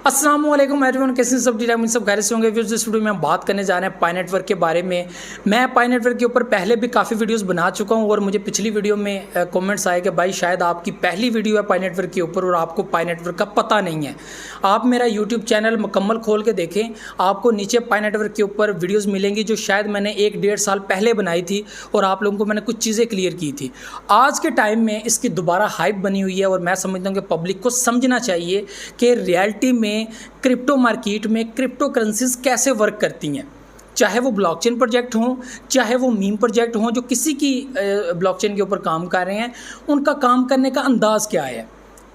अस्सलाम वालेकुम एवरीवन, कैसे सब डिजाइन सब खैर से होंगे। इस वीडियो में हम बात करने जा रहे हैं पाई नेटवर्क के बारे में। मैं पाई नेटवर्क के ऊपर पहले भी काफ़ी वीडियोस बना चुका हूं और मुझे पिछली वीडियो में कमेंट्स आए कि भाई शायद आपकी पहली वीडियो है पाई नेटवर्क के ऊपर और आपको पाई नेटवर्क का पता नहीं है। आप मेरा यूट्यूब चैनल मुकम्मल खोल के देखें, आपको नीचे पाई नेटवर्क के ऊपर वीडियोज़ मिलेंगी जो शायद मैंने 1-1.5 साल पहले बनाई थी और आप लोगों को मैंने कुछ चीज़ें क्लियर की थी। आज के टाइम में इसकी दोबारा हाइप बनी हुई है और मैं समझता हूँ कि पब्लिक को समझना चाहिए कि रियलिटी में क्रिप्टो मार्केट में क्रिप्टो करेंसीज कैसे वर्क करती हैं। चाहे वो ब्लॉकचेन प्रोजेक्ट हों, चाहे वो मीम प्रोजेक्ट हों जो किसी की ब्लॉकचेन के ऊपर काम कर रहे हैं, उनका काम करने का अंदाज़ क्या है।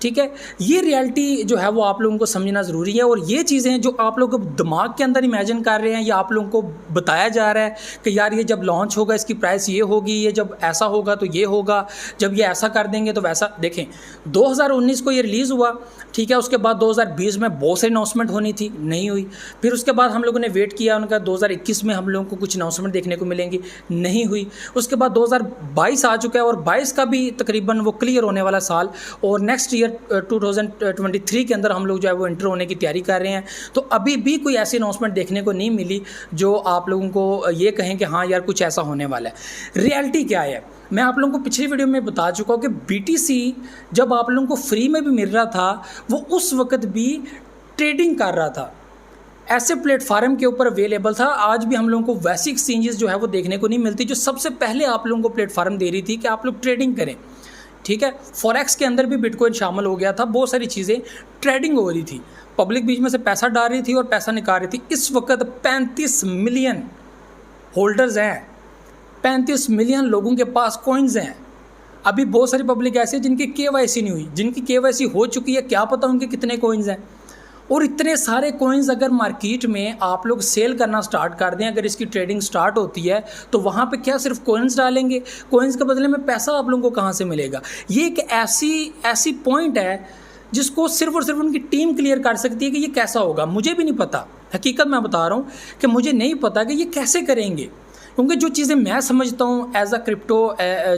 ठीक है, ये रियलिटी जो है वो आप लोगों को समझना ज़रूरी है। और ये चीज़ें जो आप लोग दिमाग के अंदर इमेजिन कर रहे हैं या आप लोगों को बताया जा रहा है कि यार ये जब लॉन्च होगा इसकी प्राइस ये होगी, ये जब ऐसा होगा तो ये होगा, जब ये ऐसा कर देंगे तो वैसा। देखें 2019 को ये रिलीज़ हुआ, ठीक है, उसके बाद 2020 में बहुत सारी अनाउंसमेंट होनी थी, नहीं हुई। फिर उसके बाद हम लोगों ने वेट किया, उनका 2021 में हम लोगों को कुछ अनाउंसमेंट देखने को मिलेंगी, नहीं हुई। उसके बाद 2022 आ चुका है और 22 का भी तकरीबन वो क्लियर होने वाला साल और नेक्स्ट ईयर 2023 के अंदर हम लोग जो है वो एंटर होने की तैयारी कर रहे हैं। तो अभी भी कोई ऐसी अनाउंसमेंट देखने को नहीं मिली जो आप लोगों को ये कहें कि हाँ यार कुछ ऐसा होने वाला है। रियलिटी क्या है, मैं आप लोगों को पिछली वीडियो में बता चुका हूँ कि BTC जब आप लोगों को फ्री में भी मिल रहा था वो उस वक्त भी ट्रेडिंग कर रहा था, ऐसे प्लेटफार्म के ऊपर अवेलेबल था। आज भी हम लोगों को वैसी एक्सचेंजेस जो है वो देखने को नहीं मिलती जो सबसे पहले आप लोगों को प्लेटफार्म दे रही थी कि आप लोग ट्रेडिंग करें। ठीक है, फॉरेक्स के अंदर भी बिटकॉइन शामिल हो गया था, बहुत सारी चीज़ें ट्रेडिंग हो रही थी, पब्लिक बीच में से पैसा डाल रही थी और पैसा निकाल रही थी। इस वक्त 35 मिलियन होल्डर्स हैं, 35 मिलियन लोगों के पास कॉइन्स हैं। अभी बहुत सारी पब्लिक ऐसी है जिनकी KYC नहीं हुई, जिनकी KYC हो चुकी है, क्या पता उनके कितने कॉइन्स हैं। और इतने सारे कॉइन्स अगर मार्केट में आप लोग सेल करना स्टार्ट कर दें, अगर इसकी ट्रेडिंग स्टार्ट होती है तो वहाँ पे क्या सिर्फ कॉइन्स डालेंगे, कॉइन्स के बदले में पैसा आप लोगों को कहाँ से मिलेगा। ये एक ऐसी पॉइंट है जिसको सिर्फ और सिर्फ उनकी टीम क्लियर कर सकती है कि ये कैसा होगा। मुझे भी नहीं पता, हकीकत मैं बता रहा हूँ कि मुझे नहीं पता कि ये कैसे करेंगे, क्योंकि जो चीज़ें मैं समझता हूँ एज अ क्रिप्टो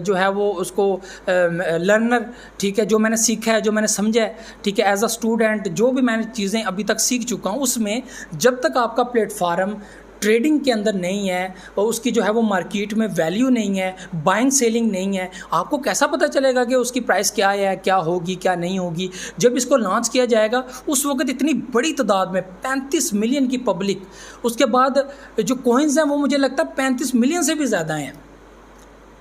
जो है वो उसको लर्नर, ठीक है, जो मैंने सीखा है, जो मैंने समझा है, ठीक है, एज अ स्टूडेंट जो भी मैंने चीज़ें अभी तक सीख चुका हूँ, उसमें जब तक आपका प्लेटफार्म ट्रेडिंग के अंदर नहीं है और उसकी जो है वो मार्केट में वैल्यू नहीं है, बाइंग सेलिंग नहीं है, आपको कैसा पता चलेगा कि उसकी प्राइस क्या है, क्या होगी, क्या नहीं होगी। जब इसको लॉन्च किया जाएगा उस वक्त इतनी बड़ी तादाद में 35 मिलियन की पब्लिक, उसके बाद जो कॉइन्स हैं वो मुझे लगता है 35 मिलियन से भी ज़्यादा हैं।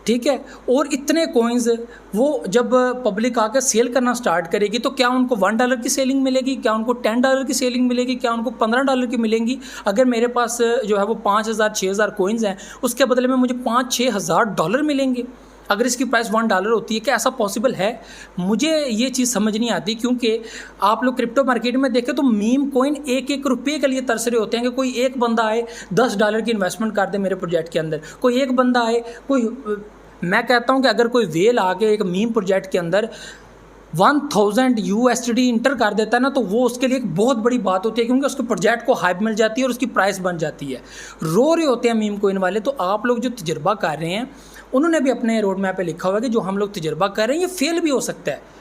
ठीक है, और इतने कॉइन्स वो जब पब्लिक आकर सेल करना स्टार्ट करेगी तो क्या उनको $1 की सेलिंग मिलेगी, क्या उनको $10 की सेलिंग मिलेगी, क्या उनको $15 की मिलेंगी। अगर मेरे पास जो है वो 5,000-6,000 कॉइन्स हैं, उसके बदले में मुझे $5,000-6,000 $1,000 मिलेंगे अगर इसकी प्राइस $1 होती है। क्या ऐसा पॉसिबल है? मुझे ये चीज़ समझ नहीं आती, क्योंकि आप लोग क्रिप्टो मार्केट में देखें तो मीम कॉइन 1-1 रुपये के लिए तरस रहे होते हैं कि कोई एक बंदा आए $10 की इन्वेस्टमेंट कर दे मेरे प्रोजेक्ट के अंदर, कोई एक बंदा आए, कोई मैं कहता हूं कि अगर कोई वेल आके एक मीम प्रोजेक्ट के अंदर 1000 USD इंटर कर देता है ना, तो वो उसके लिए एक बहुत बड़ी बात होती है, क्योंकि उसके प्रोजेक्ट को हाइप मिल जाती है और उसकी प्राइस बन जाती है। रो रहे होते हैं मीम कोइन वाले। तो आप लोग जो तजर्बा कर रहे हैं, उन्होंने भी अपने रोड मैप पे लिखा हुआ है कि जो हम लोग तजर्बा कर रहे हैं ये फेल भी हो सकता है,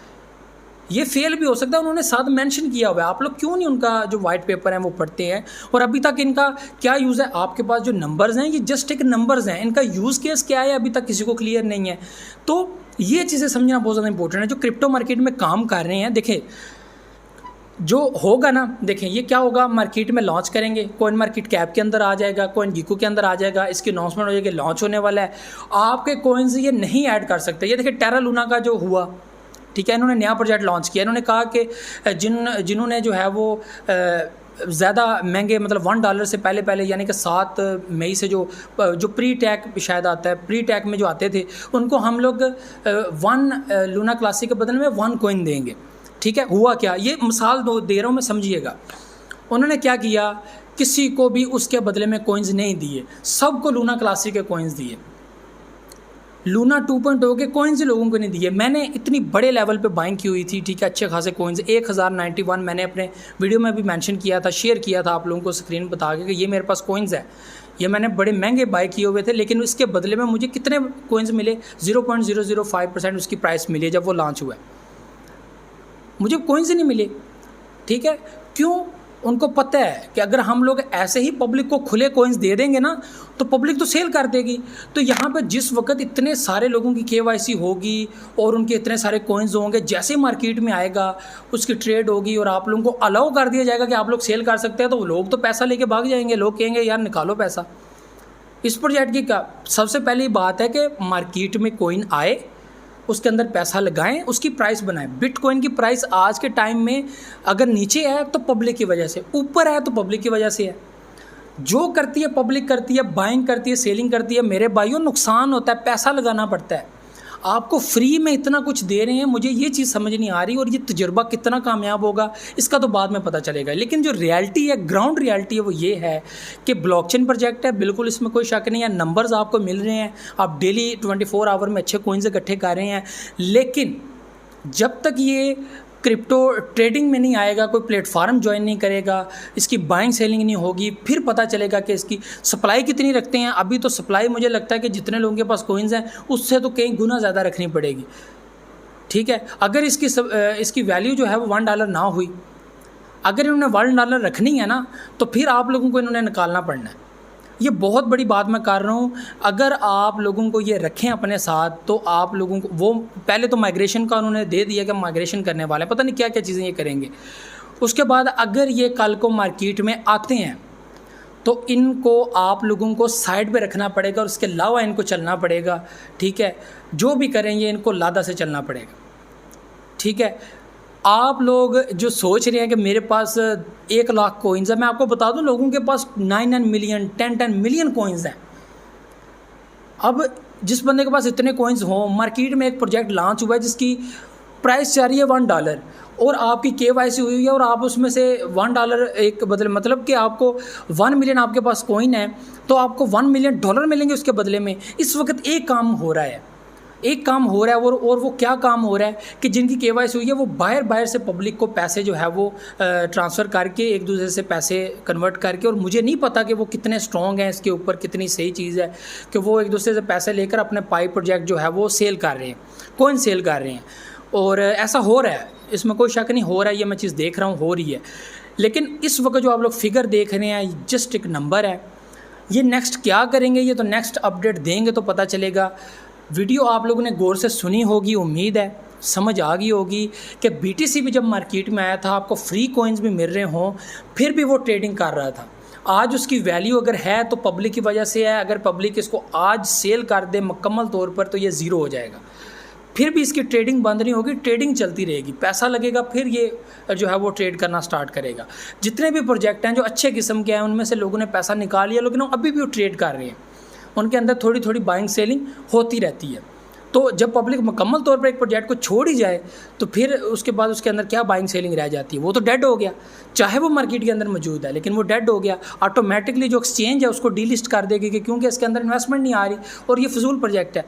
ये फेल भी हो सकता है। उन्होंने साथ मेंशन किया हुआ है। आप लोग क्यों नहीं उनका जो वाइट पेपर है वो पढ़ते हैं? और अभी तक इनका क्या यूज़ है? आपके पास जो नंबर्स हैं ये जस्ट एक नंबर्स हैं, इनका यूज़ केस क्या है अभी तक किसी को क्लियर नहीं है। तो ये चीज़ें समझना बहुत ज़्यादा इंपॉर्टेंट है। जो क्रिप्टो मार्केट में काम कर रहे हैं, देखें जो होगा ना, देखें ये क्या होगा, मार्केट में लॉन्च करेंगे, कॉइन मार्केट कैप के अंदर आ जाएगा, कॉइन गीको के अंदर आ जाएगा, इसकी अनाउंसमेंट हो जाएगी, लॉन्च होने वाला है। आपके कॉइन्स ये नहीं ऐड कर सकते। ये देखिए टेरा लूना का जो हुआ, ठीक है, इन्होंने नया प्रोजेक्ट लॉन्च किया। इन्होंने कहा कि जिन्होंने जो है वो ज़्यादा महंगे, मतलब $1 से पहले यानी कि 7 मई से जो प्री टैक शायद आता है, प्री टैक में जो आते थे, उनको हम लोग 1 लूना क्लासिक के बदले में 1 कॉइन देंगे। ठीक है, हुआ क्या, ये मिसाल दे रहा हूँ मैं, समझिएगा। उन्होंने क्या किया, किसी को भी उसके बदले में कॉइन्स नहीं दिए, सबको लूना क्लासिक के कॉइन्स दिए। लूना 2.0 के कॉइन्स लोगों को नहीं दिए। मैंने इतनी बड़े लेवल पे बाइंग की हुई थी, ठीक है, अच्छे खासे कॉइन्स 1091 मैंने अपने वीडियो में भी मेंशन किया था, शेयर किया था आप लोगों को स्क्रीन बता के कि ये मेरे पास कॉइन्स है, ये मैंने बड़े महंगे बाय किए हुए थे। लेकिन इसके बदले में मुझे कितने कॉइन्स मिले? 0.005% उसकी प्राइस मिली जब वो लॉन्च हुआ। मुझे कॉइन्स ही नहीं मिले। ठीक है, क्यों? उनको पता है कि अगर हम लोग ऐसे ही पब्लिक को खुले कॉइन्स दे देंगे ना तो पब्लिक तो सेल कर देगी। तो यहाँ पे जिस वक्त इतने सारे लोगों की KYC होगी और उनके इतने सारे कॉइन्स होंगे, जैसे मार्केट में आएगा उसकी ट्रेड होगी और आप लोगों को अलाउ कर दिया जाएगा कि आप लोग सेल कर सकते हैं, तो लोग तो पैसा लेके भाग जाएंगे। लोग कहेंगे यार निकालो पैसा। इस प्रोजेक्ट की क्या सबसे पहली बात है कि मार्केट में कॉइन आए, उसके अंदर पैसा लगाएं, उसकी प्राइस बनाएं। बिटकॉइन की प्राइस आज के टाइम में अगर नीचे है तो पब्लिक की वजह से, ऊपर है तो पब्लिक की वजह से है। जो करती है पब्लिक करती है, बाइंग करती है, सेलिंग करती है। मेरे भाइयों नुकसान होता है, पैसा लगाना पड़ता है। आपको फ्री में इतना कुछ दे रहे हैं, मुझे ये चीज़ समझ नहीं आ रही। और ये तजुर्बा कितना कामयाब होगा इसका तो बाद में पता चलेगा। लेकिन जो रियलिटी है, ग्राउंड रियलिटी है, वो ये है कि ब्लॉकचेन प्रोजेक्ट है, बिल्कुल इसमें कोई शक नहीं है। नंबर्स आपको मिल रहे हैं, आप डेली 24 आवर में अच्छे कॉइन्स इकट्ठे कर रहे हैं। लेकिन जब तक ये क्रिप्टो ट्रेडिंग में नहीं आएगा, कोई प्लेटफार्म ज्वाइन नहीं करेगा, इसकी बाइंग सेलिंग नहीं होगी, फिर पता चलेगा कि इसकी सप्लाई कितनी रखते हैं। अभी तो सप्लाई मुझे लगता है कि जितने लोगों के पास कॉइन्स हैं उससे तो कई गुना ज़्यादा रखनी पड़ेगी। ठीक है, अगर इसकी वैल्यू जो है वो $1 ना हुई, अगर इन्होंने $1 रखनी है ना तो फिर आप लोगों को इन्होंने निकालना पड़ना है। ये बहुत बड़ी बात मैं कर रहा हूँ। अगर आप लोगों को ये रखें अपने साथ तो आप लोगों को वो पहले तो माइग्रेशन का उन्होंने दे दिया कि माइग्रेशन करने वाले हैं, पता नहीं क्या क्या चीज़ें ये करेंगे। उसके बाद अगर ये कल को मार्केट में आते हैं तो इनको आप लोगों को साइड पे रखना पड़ेगा और उसके अलावा इनको चलना पड़ेगा। ठीक है, जो भी करेंगे इनको लादा से चलना पड़ेगा। ठीक है, आप लोग जो सोच रहे हैं कि मेरे पास 1 लाख कॉइन्स है, मैं आपको बता दूं लोगों के पास 9 मिलियन 10 मिलियन कॉइन्स हैं। अब जिस बंदे के पास इतने कॉइन्स हों, मार्केट में एक प्रोजेक्ट लॉन्च हुआ है जिसकी प्राइस जा रही है $1 और आपकी KYC हुई है और आप उसमें से $1 एक बदले, मतलब कि आपको 1 मिलियन आपके पास कॉइन है तो आपको $1 मिलियन मिलेंगे उसके बदले में। इस वक्त एक काम हो रहा है, और वो क्या काम हो रहा है कि जिनकी KYC हुई है वो बाहर से पब्लिक को पैसे जो है वो ट्रांसफ़र करके एक दूसरे से पैसे कन्वर्ट करके, और मुझे नहीं पता कि वो कितने स्ट्रॉन्ग हैं इसके ऊपर, कितनी सही चीज़ है कि वो एक दूसरे से पैसे लेकर अपने पाई प्रोजेक्ट जो है वो सेल कर रहे हैं, कॉइन सेल कर रहे हैं। और ऐसा हो रहा है, इसमें कोई शक नहीं, हो रहा है, ये मैं चीज़ देख रहा हूँ, हो रही है। लेकिन इस वक्त जो आप लोग फिगर देख रहे हैं जस्ट एक नंबर है। ये नेक्स्ट क्या करेंगे ये तो नेक्स्ट अपडेट देंगे तो पता चलेगा। वीडियो आप लोगों ने गौर से सुनी होगी, उम्मीद है समझ आ गई होगी कि BTC भी जब मार्केट में आया था आपको फ्री कॉइन्स भी मिल रहे हों, फिर भी वो ट्रेडिंग कर रहा था। आज उसकी वैल्यू अगर है तो पब्लिक की वजह से है। अगर पब्लिक इसको आज सेल कर दे मुकम्मल तौर पर तो ये ज़ीरो हो जाएगा, फिर भी इसकी ट्रेडिंग बंद नहीं होगी, ट्रेडिंग चलती रहेगी, पैसा लगेगा, फिर ये जो है वो ट्रेड करना स्टार्ट करेगा। जितने भी प्रोजेक्ट हैं जो अच्छे किस्म के हैं उनमें से लोगों ने पैसा निकाल लिया, लेकिन अभी भी वो ट्रेड कर रहे हैं, उनके अंदर थोड़ी थोड़ी बाइंग सेलिंग होती रहती है। तो जब पब्लिक मुकम्मल तौर पर एक प्रोजेक्ट को छोड़ ही जाए तो फिर उसके बाद उसके अंदर क्या बाइंग सेलिंग रह जाती है, वो तो डेड हो गया। चाहे वो मार्केट के अंदर मौजूद है लेकिन वो डेड हो गया। ऑटोमेटिकली जो एक्सचेंज है उसको डीलिस्ट कर देगी कि क्योंकि इसके अंदर इन्वेस्टमेंट नहीं आ रही और ये फजूल प्रोजेक्ट है।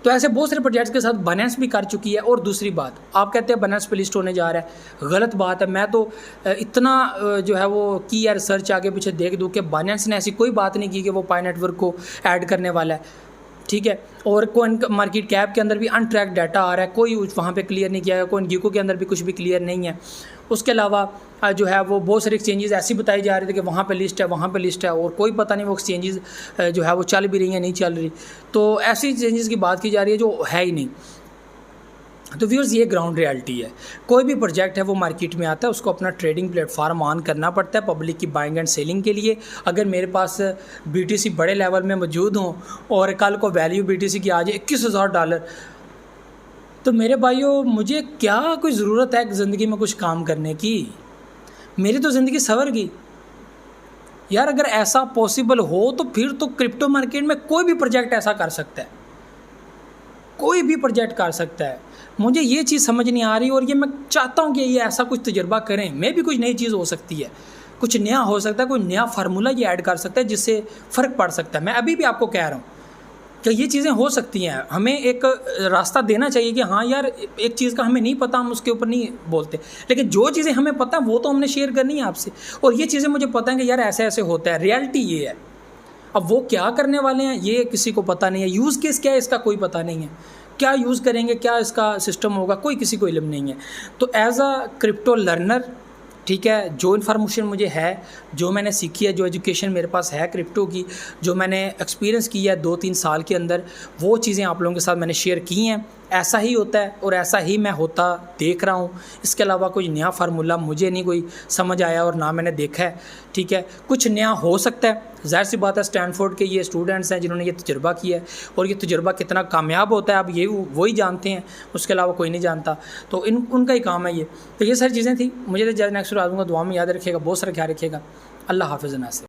तो ऐसे बहुत सारे प्रोजेक्ट्स के साथ बाइनेंस भी कर चुकी है। और दूसरी बात, आप कहते हैं बाइनेंस पे लिस्ट होने जा रहा है, गलत बात है। मैं तो इतना जो है वो की है रिसर्च आगे पीछे देख दूँ कि बाइनेंस ने ऐसी कोई बात नहीं की कि वो पाई नेटवर्क को ऐड करने वाला है। ठीक है, और कोइन मार्केट कैप के अंदर भी अनट्रैक डाटा आ रहा है, कोई वहाँ पे क्लियर नहीं किया है। कोइन गीको के अंदर भी कुछ भी क्लियर नहीं है। उसके अलावा जो है वो बहुत सारी एक्सचेंजेस ऐसी बताई जा रही थी कि वहाँ पे लिस्ट है, वहाँ पे लिस्ट है, और कोई पता नहीं वो एक्सचेंजेस जो है वो चल भी रही हैं नहीं चल रही। तो ऐसी एक्सचेंजेस की बात की जा रही है जो है ही नहीं। तो व्यूअर्स, ये ग्राउंड रियलिटी है। कोई भी प्रोजेक्ट है वो मार्केट में आता है, उसको अपना ट्रेडिंग प्लेटफार्म ऑन करना पड़ता है पब्लिक की बाइंग एंड सेलिंग के लिए। अगर मेरे पास BTC बड़े लेवल में मौजूद हों और कल को वैल्यू BTC की आ जाए $21,000, तो मेरे भाइयों मुझे क्या कोई ज़रूरत है ज़िंदगी में कुछ काम करने की? मेरी तो ज़िंदगी सवर गई यार। अगर ऐसा पॉसिबल हो तो फिर तो क्रिप्टो मार्केट में कोई भी प्रोजेक्ट ऐसा कर सकता है, कोई भी प्रोजेक्ट कर सकता है। मुझे ये चीज़ समझ नहीं आ रही और ये मैं चाहता हूँ कि ये ऐसा कुछ तजुर्बा करें। मैं भी कुछ नई चीज़ हो सकती है, कुछ नया हो सकता है, कोई नया फार्मूला ये ऐड कर सकता है जिससे फ़र्क पड़ सकता है। मैं अभी भी आपको कह रहा हूँ कि ये चीज़ें हो सकती हैं। हमें एक रास्ता देना चाहिए कि हाँ यार, एक चीज़ का हमें नहीं पता, हम उसके ऊपर नहीं बोलते, लेकिन जो चीज़ें हमें पता है वो तो हमने शेयर करनी है आपसे। और ये चीज़ें मुझे पता है कि यार ऐसे ऐसे होता है, रियलिटी ये है। अब वो क्या करने वाले हैं ये किसी को पता नहीं है, यूज़ केस क्या है इसका कोई पता नहीं है, क्या यूज़ करेंगे, क्या इसका सिस्टम होगा, कोई किसी को इल्म नहीं है। तो एज अ क्रिप्टो लर्नर, ठीक है। जो इन्फॉर्मेशन मुझे है, जो मैंने सीखी है, जो एजुकेशन मेरे पास है क्रिप्टो की, जो मैंने एक्सपीरियंस किया है 2-3 साल के अंदर, वो चीज़ें आप लोगों के साथ मैंने शेयर की हैं। ऐसा ही होता है और ऐसा ही मैं होता देख रहा हूँ। इसके अलावा कोई नया फार्मूला मुझे नहीं कोई समझ आया और ना मैंने देखा है, ठीक है। कुछ नया हो सकता है, ज़ाहिर सी बात है। स्टैनफोर्ड के ये स्टूडेंट्स हैं जिन्होंने ये तजुर्बा किया है और ये तजुर्बा कितना कामयाब होता है अब ये वही जानते हैं, उसके अलावा कोई नहीं जानता। तो उनका ही काम है ये। तो ये सारी चीज़ें थी। मुझे तो नेक्स्ट आ दूँगा। दुआ में याद रखिएगा, बहुत सारा ख्याल रखिएगा। अल्लाह हाफ़िज़। नासिर।